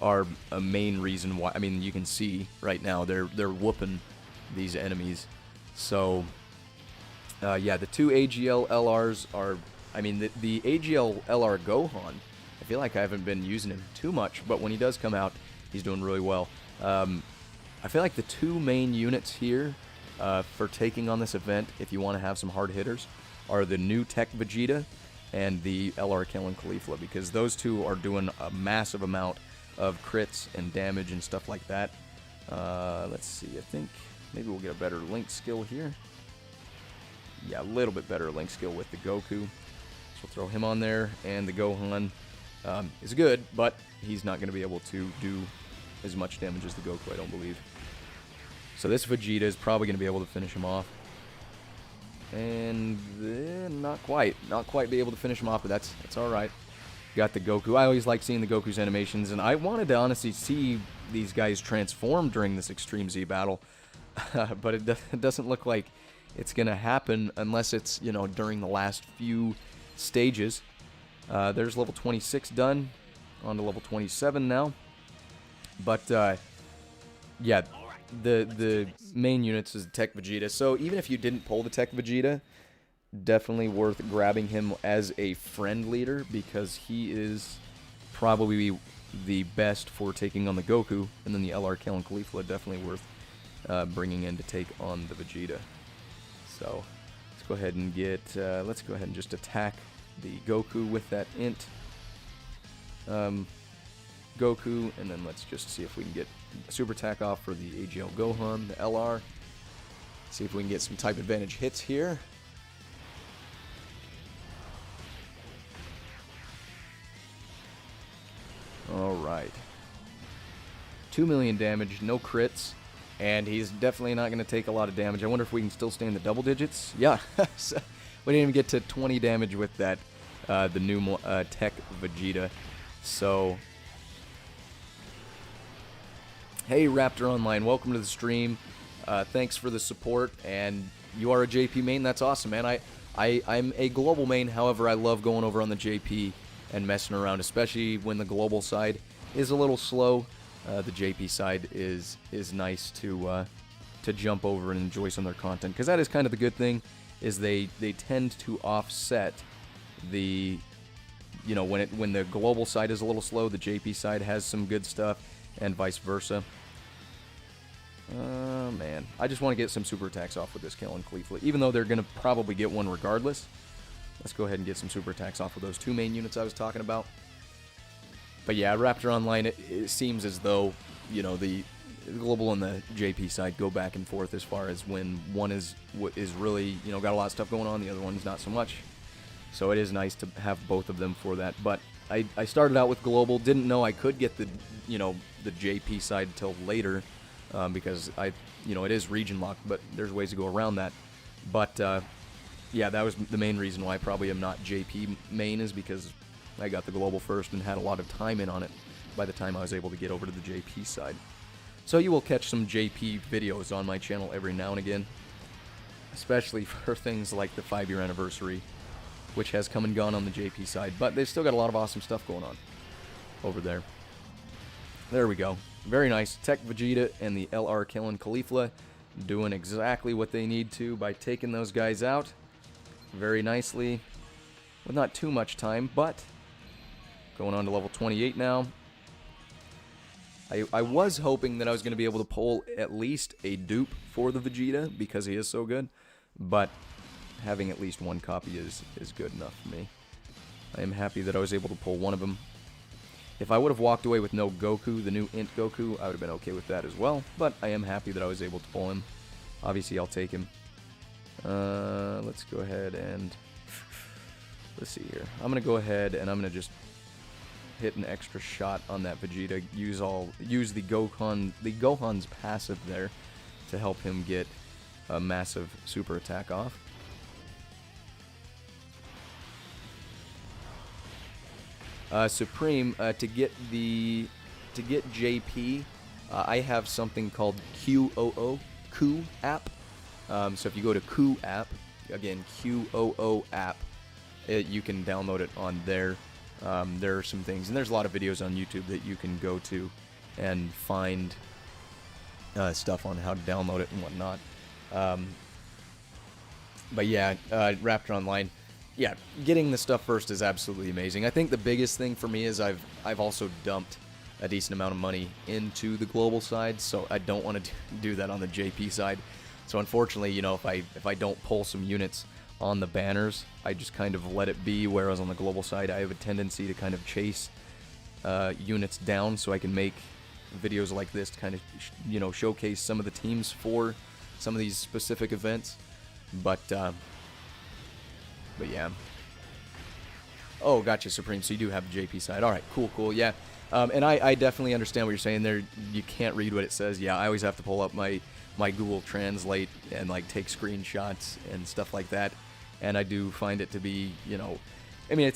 are a main reason why... I mean, you can see right now they're whooping these enemies. So, yeah, the two AGL LRs are... I mean, the AGL LR Gohan, I feel like I haven't been using him too much, but when he does come out, he's doing really well. I feel like the two main units here for taking on this event, if you want to have some hard hitters, are the new Tech Vegeta and the LR Kel and Caulifla, because those two are doing a massive amount of crits and damage and stuff like that. Let's see, I think maybe we'll get a better Link skill here. Yeah, a little bit better Link skill with the Goku. So we'll throw him on there, and the Gohan is good, but he's not going to be able to do as much damage as the Goku, I don't believe. So this Vegeta is probably going to be able to finish him off. And not quite be able to finish him off, but that's alright. Got the Goku. I always like seeing the Goku's animations, and I wanted to honestly see these guys transform during this Extreme Z battle, but it doesn't look like it's going to happen unless it's, you know, during the last few stages. There's level 26 done, on to level 27 now. But, yeah, the main units is Tech Vegeta. So even if you didn't pull the Tech Vegeta, definitely worth grabbing him as a friend leader, because he is probably the best for taking on the Goku, and then the LR Kel and Caulifla definitely worth bringing in to take on the Vegeta. So let's go ahead and get, let's go ahead and just attack the Goku with that int Goku, and then let's just see if we can get a super attack off for the AGL Gohan, the LR. See if we can get some type advantage hits here. Alright. 2 million damage, no crits, and he's definitely not going to take a lot of damage. I wonder if we can still stay in the double digits. Yeah, so we didn't even get to 20 damage with that, the new Tech Vegeta. So, hey Raptor Online, welcome to the stream. Thanks for the support, and you are a JP main. That's awesome, man. I'm a global main, however, I love going over on the JP and messing around, especially when the global side is a little slow. The JP side is nice to jump over and enjoy some of their content, because that is kind of the good thing, is they tend to offset the, you know, when the global side is a little slow, the JP side has some good stuff, and vice versa. Man, I just want to get some super attacks off with this Kel and Caulifla, even though they're going to probably get one regardless. Let's go ahead and get some super attacks off of those two main units I was talking about. But yeah, Raptor Online, it seems as though, you know, the global and the JP side go back and forth as far as when one is really, you know, got a lot of stuff going on, the other one's not so much. So it is nice to have both of them for that. But I started out with global, didn't know I could get the, you know, the JP side until later, because you know, it is region locked, but there's ways to go around that. But yeah, that was the main reason why I probably am not JP main, is because I got the global first and had a lot of time in on it by the time I was able to get over to the JP side. So you will catch some JP videos on my channel every now and again, especially for things like the 5-year anniversary, which has come and gone on the JP side, but they've still got a lot of awesome stuff going on over there. There we go. Very nice. Tech Vegeta and the LR Kel and Caulifla doing exactly what they need to by taking those guys out very nicely with not too much time, but going on to level 28 now. I was hoping that I was going to be able to pull at least a dupe for the Vegeta, because he is so good, but having at least one copy is good enough for me. I am happy that I was able to pull one of them. If I would have walked away with no Goku, the new Int Goku, I would have been okay with that as well, but I am happy that I was able to pull him. obviously I'll take him. Let's go ahead and let's see here. I'm gonna go ahead and I'm gonna just hit an extra shot on that Vegeta. Use the Gohan's passive there to help him get a massive super attack off. Supreme, to get JP, I have something called Ku app. So if you go to Ku app, again QOO app, you can download it on there. There are some things, and there's a lot of videos on YouTube that you can go to and find stuff on how to download it and whatnot. But yeah, Raptor Online. Yeah, getting the stuff first is absolutely amazing. I think the biggest thing for me is I've also dumped a decent amount of money into the global side, so I don't want to do that on the JP side. So unfortunately, you know, if I don't pull some units on the banners, I just kind of let it be, whereas on the global side I have a tendency to kind of chase units down so I can make videos like this to kind of, you know, showcase some of the teams for some of these specific events. But yeah. Oh, gotcha, Supreme. So you do have the JP side. All right, cool, yeah. And I definitely understand what you're saying there. You can't read what it says. Yeah, I always have to pull up my Google Translate and like take screenshots and stuff like that. And I do find it to be, you know, I mean,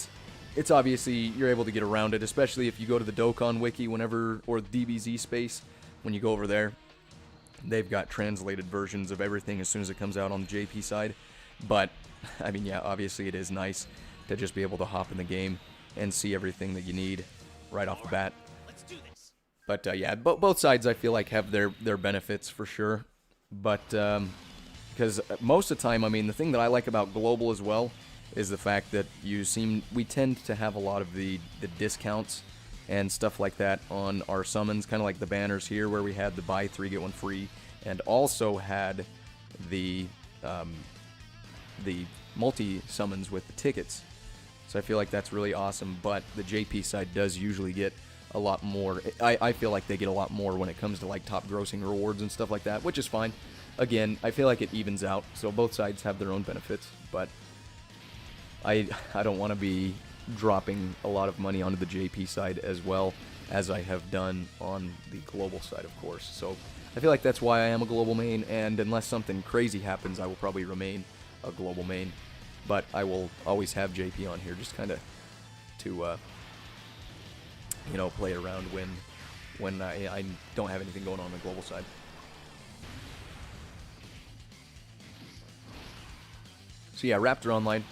it's obviously you're able to get around it, especially if you go to the Dokkan Wiki whenever, or DBZ space, when you go over there. They've got translated versions of everything as soon as it comes out on the JP side. But I mean, yeah, obviously it is nice to just be able to hop in the game and see everything that you need right off the bat. Let's do this. But yeah, both sides I feel like have their benefits for sure. But because most of the time, I mean, the thing that I like about global as well is the fact that we tend to have a lot of the discounts and stuff like that on our summons, kind of like the banners here where we had the buy 3 get 1 free, and also had the multi summons with the tickets. So I feel like that's really awesome. But the JP side does usually get a lot more. I feel like they get a lot more when it comes to like top grossing rewards and stuff like that, which is fine. Again, I feel like it evens out, so both sides have their own benefits, but I don't want to be dropping a lot of money onto the JP side as well as I have done on the global side, of course. So I feel like that's why I am a global main, and unless something crazy happens, I will probably remain a global main. But I will always have JP on here, just kind of to you know, play around when I don't have anything going on the global side. So yeah, Raptor Online.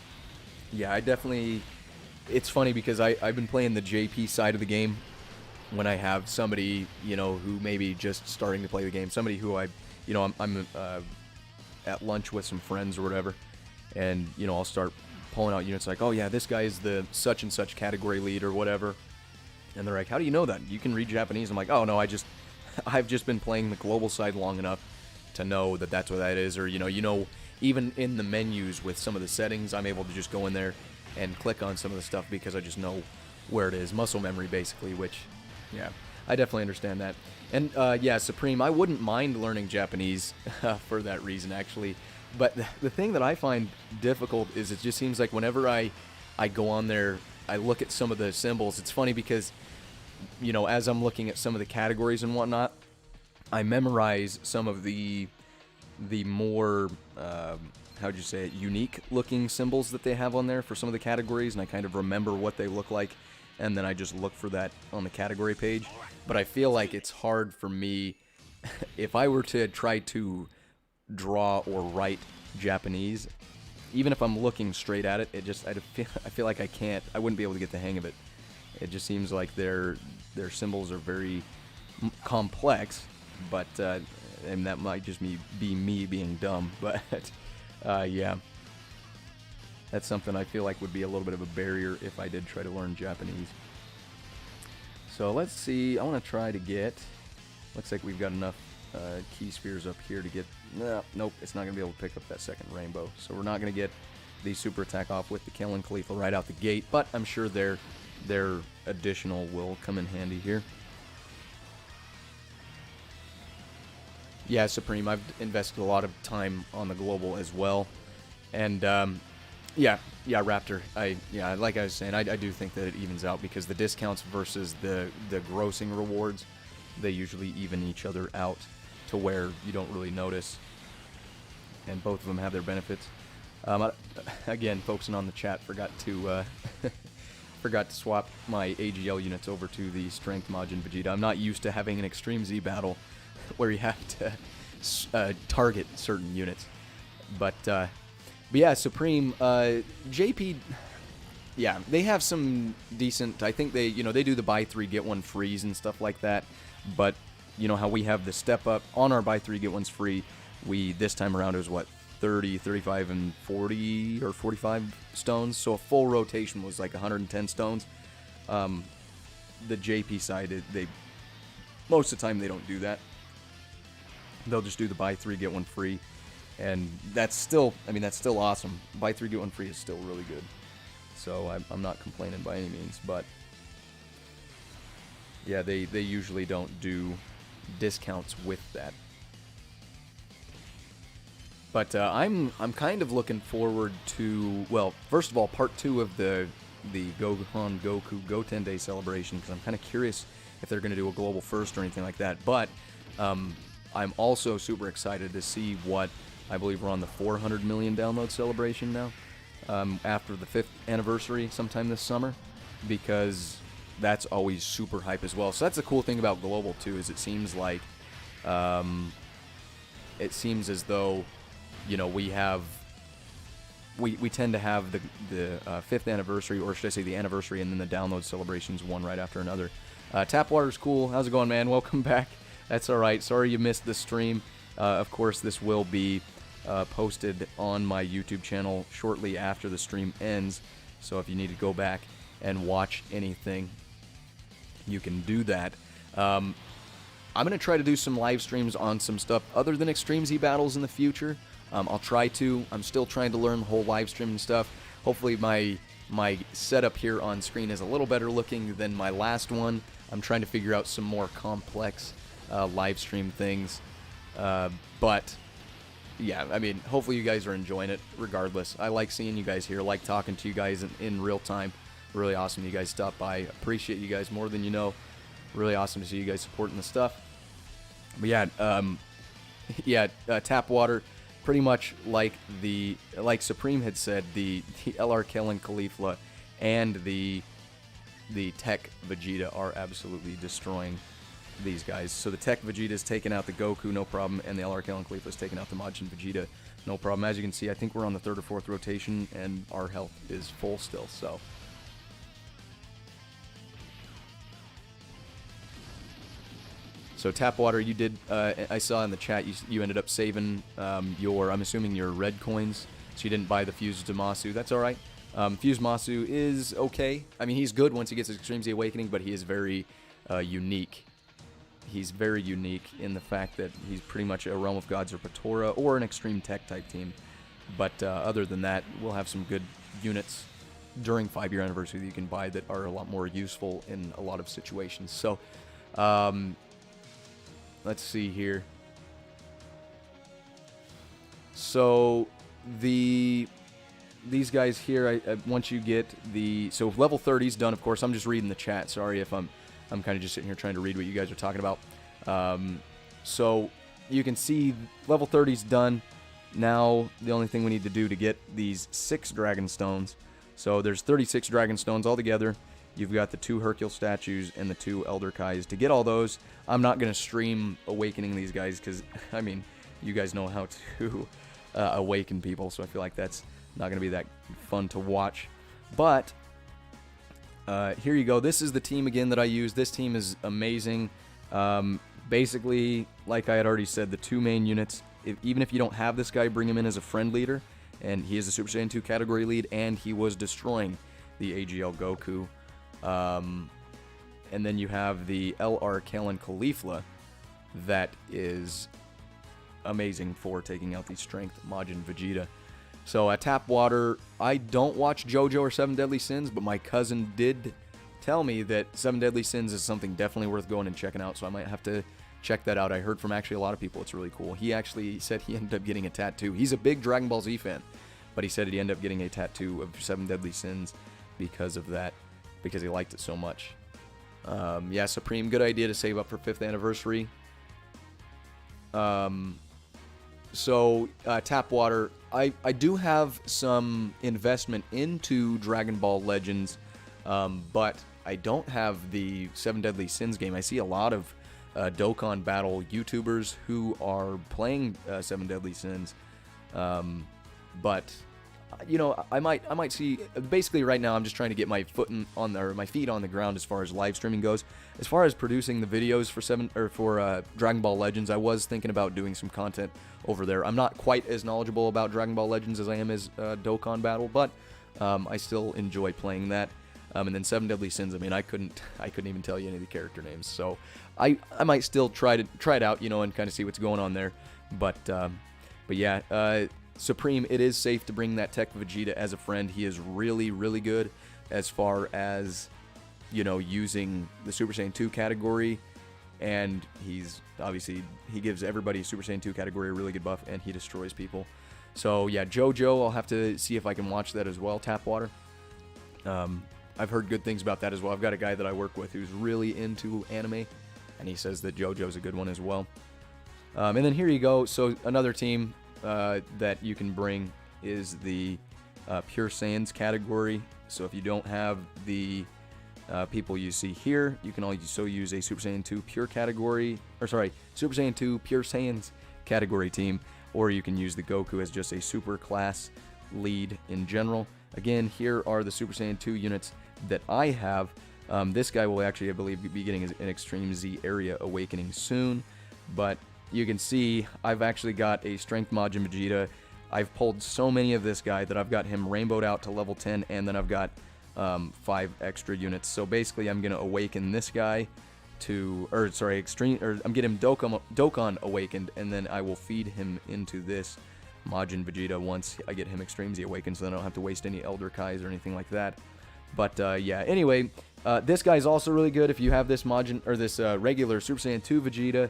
Yeah, I definitely. It's funny because I've been playing the JP side of the game when I have somebody, you know, who maybe just starting to play the game, somebody who I'm at lunch with some friends or whatever, and you know, I'll start pulling out units like, oh yeah, this guy is the such and such category lead or whatever, and they're like, how do you know that? You can read Japanese. I'm like, oh no, I've just been playing the global side long enough to know that that's what that is, or you know, even in the menus with some of the settings, I'm able to just go in there and click on some of the stuff because I just know where it is. Muscle memory, basically, which, yeah, I definitely understand that. And, yeah, Supreme, I wouldn't mind learning Japanese for that reason, actually. But the thing that I find difficult is it just seems like whenever I go on there, I look at some of the symbols. It's funny because, you know, as I'm looking at some of the categories and whatnot, I memorize some of the more, how'd you say it, unique looking symbols that they have on there for some of the categories, and I kind of remember what they look like, and then I just look for that on the category page. But I feel like it's hard for me if I were to try to draw or write Japanese, even if I'm looking straight at it, I feel like I wouldn't be able to get the hang of it. It just seems like their symbols are very complex, but and that might just be me being dumb, but yeah, that's something I feel like would be a little bit of a barrier if I did try to learn Japanese. So let's see, I want to try to get, looks like we've got enough key spheres up here to get, nope, it's not going to be able to pick up that second rainbow, so we're not going to get the super attack off with the Kellen Khalifa right out the gate, but I'm sure their additional will come in handy here. Yeah, Supreme. I've invested a lot of time on the global as well, and yeah, Raptor. Like I was saying, I do think that it evens out because the discounts versus the grossing rewards, they usually even each other out to where you don't really notice, and both of them have their benefits. Again, focusing on the chat, forgot to swap my AGL units over to the Strength Majin Vegeta. I'm not used to having an Extreme Z battle where you have to target certain units. But yeah, Supreme, JP, yeah, they have some decent, I think they do the buy 3 get 1 frees and stuff like that. But you know how we have the step up on our buy 3 get 1s free, this time around it was what, 30, 35, and 40 or 45 stones. So a full rotation was like 110 stones. The JP side, they most of the time they don't do that. They'll just do the buy 3 get 1 free, and that's still, I mean, that's still awesome. Buy 3 get 1 free is still really good. So I'm not complaining by any means, but yeah, they usually don't do discounts with that. But I'm kind of looking forward to, well, first of all, part 2 of the Gohan Goku Goten Day celebration, because I'm kind of curious if they're going to do a global first or anything like that. But I'm also super excited to see what, I believe we're on the 400 million download celebration now, after the 5th anniversary sometime this summer, because that's always super hype as well. So that's the cool thing about global too, is it seems like, it seems as though, you know, we tend to have the 5th anniversary, or should I say the anniversary, and then the download celebrations one right after another. Tapwater's cool. How's it going, man? Welcome back. That's all right. Sorry you missed the stream. Of course, this will be posted on my YouTube channel shortly after the stream ends. So if you need to go back and watch anything, you can do that. I'm going to try to do some live streams on some stuff other than Extreme Z battles in the future. I'll try to. I'm still trying to learn the whole live streaming stuff. Hopefully my setup here on screen is a little better looking than my last one. I'm trying to figure out some more complex live stream things. But yeah, I mean, hopefully you guys are enjoying it regardless. I like seeing you guys here, like talking to you guys in real time. Really awesome you guys stop by. Appreciate you guys more than you know. Really awesome to see you guys supporting the stuff. But yeah, Tapwater, pretty much like Supreme had said, the LR Kellen Caulifla and the Tech Vegeta are absolutely destroying these guys. So the Tech Vegeta is taking out the Goku, no problem, and the LR Kellen Caulifla is taking out the Majin Vegeta, no problem. As you can see, I think we're on the 3rd or 4th rotation, and our health is full still, so. So Tapwater, you did, I saw in the chat, you ended up saving I'm assuming your red coins, so you didn't buy the Fused Zamasu. That's alright. Fused Masu is okay. I mean, he's good once he gets his Extreme Z Awakening, but he is very unique. He's very unique in the fact that he's pretty much a Realm of Gods or Patora or an Extreme Tech type team. But other than that, we'll have some good units during 5-year anniversary that you can buy that are a lot more useful in a lot of situations. So, let's see here. So these guys here, once you get so level 30 is done. Of course, I'm just reading the chat. Sorry if I'm kind of just sitting here trying to read what you guys are talking about. So you can see level 30 is done. Now the only thing we need to do to get these 6 Dragon Stones. So there's 36 Dragon Stones altogether. You've got the 2 Hercule statues and the 2 Elder Kais. To get all those, I'm not going to stream awakening these guys because, I mean, you guys know how to awaken people, so I feel like that's not going to be that fun to watch. But here you go. This is the team again that I use. This team is amazing. Basically, like I had already said, the 2 main units, even if you don't have this guy, bring him in as a friend leader, and he is a Super Saiyan 2 category lead, and he was destroying the AGL Goku. And then you have the LR Kellen Caulifla that is amazing for taking out the Strength Majin Vegeta. So at Tapwater, I don't watch JoJo or 7 Deadly Sins, but my cousin did tell me that 7 Deadly Sins is something definitely worth going and checking out, so I might have to check that out. I heard from actually a lot of people it's really cool. He actually said he ended up getting a tattoo. He's a big Dragon Ball Z fan, but he said he ended up getting a tattoo of 7 Deadly Sins because of that, because he liked it so much. Yeah, Supreme, good idea to save up for 5th anniversary. Tap Water, I do have some investment into Dragon Ball Legends, but I don't have the 7 Deadly Sins game. I see a lot of Dokkan Battle YouTubers who are playing 7 Deadly Sins, but you know, I might see. Basically, right now I'm just trying to get my my feet on the ground as far as live streaming goes. As far as producing the videos for Dragon Ball Legends, I was thinking about doing some content over there. I'm not quite as knowledgeable about Dragon Ball Legends as I am as Dokkan Battle, but I still enjoy playing that. And then 7 Deadly Sins, I mean, I couldn't even tell you any of the character names, so I might still try it out, you know, and kind of see what's going on there. But yeah, Supreme, it is safe to bring that Tech Vegeta as a friend. He is really, really good as far as, you know, using the Super Saiyan 2 category, and he's obviously, he gives everybody Super Saiyan 2 category a really good buff, and he destroys people. So yeah, JoJo, I'll have to see if I can watch that as well. Tap Water. I've heard good things about that as well. I've got a guy that I work with who's really into anime, and he says that JoJo's a good one as well. And then here you go. So another team that you can bring is the Pure Saiyans category. So if you don't have the people you see here, you can also use a Super Saiyan 2 Pure category, or sorry, Super Saiyan 2 Pure Saiyans category team, or you can use the Goku as just a super class lead in general. Again, here are the Super Saiyan 2 units that I have. This guy will actually, I believe, be getting an Extreme Z area awakening soon, but you can see I've actually got a Strength Majin Vegeta. I've pulled so many of this guy that I've got him rainbowed out to level 10, and then I've got 5 extra units. So basically, I'm going to awaken this guy to, or sorry, I'm getting him Dokkan awakened, and then I will feed him into this Majin Vegeta once I get him Extreme Z awakened, so then I don't have to waste any Elder Kais or anything like that. But yeah, anyway, this guy's also really good if you have this regular Super Saiyan 2 Vegeta.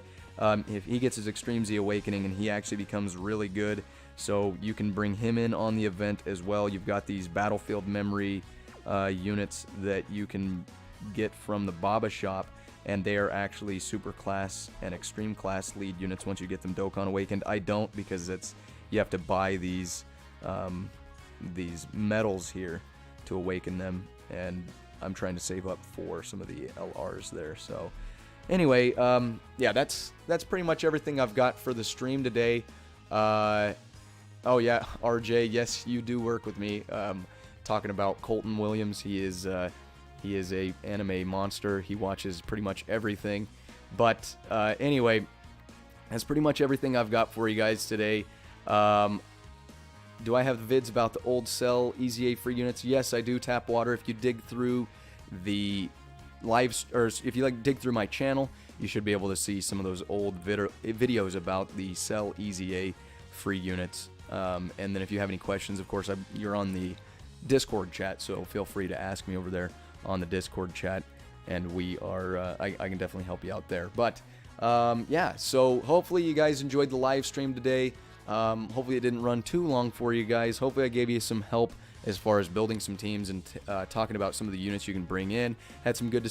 If he gets his Extreme Z awakening, and he actually becomes really good, so you can bring him in on the event as well. You've got these battlefield memory units that you can get from the Baba shop, and they are actually super class and extreme class lead units once you get them Dokkan awakened. I don't, because you have to buy these medals here to awaken them, and I'm trying to save up for some of the LRs there. So anyway, yeah, that's pretty much everything I've got for the stream today. Oh yeah, RJ, yes, you do work with me. Talking about Colton Williams, he is a anime monster. He watches pretty much everything. But anyway, that's pretty much everything I've got for you guys today. Do I have vids about the old Cell EZA free units? Yes, I do. Tap Water. If you dig through the if you dig through my channel, you should be able to see some of those old videos about the Cell EZA free units. And then if you have any questions, of course, you're on the Discord chat, so feel free to ask me over there on the Discord chat, and I can definitely help you out there. But yeah, so hopefully you guys enjoyed the live stream today. Hopefully it didn't run too long for you guys. Hopefully I gave you some help as far as building some teams and talking about some of the units you can bring in. Had some good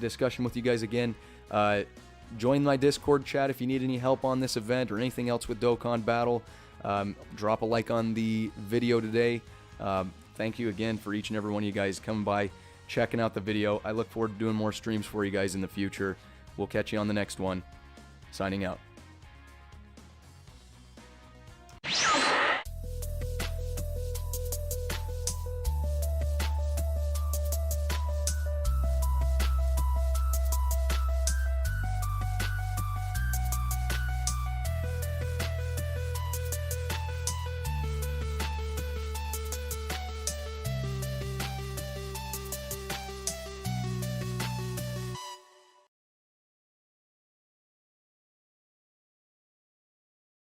discussion with you guys again. Join my Discord chat if you need any help on this event or anything else with Dokkan Battle. Drop a like on the video today. Thank you again for each and every one of you guys coming by, checking out the video. I look forward to doing more streams for you guys in the future. We'll catch you on the next one. Signing out.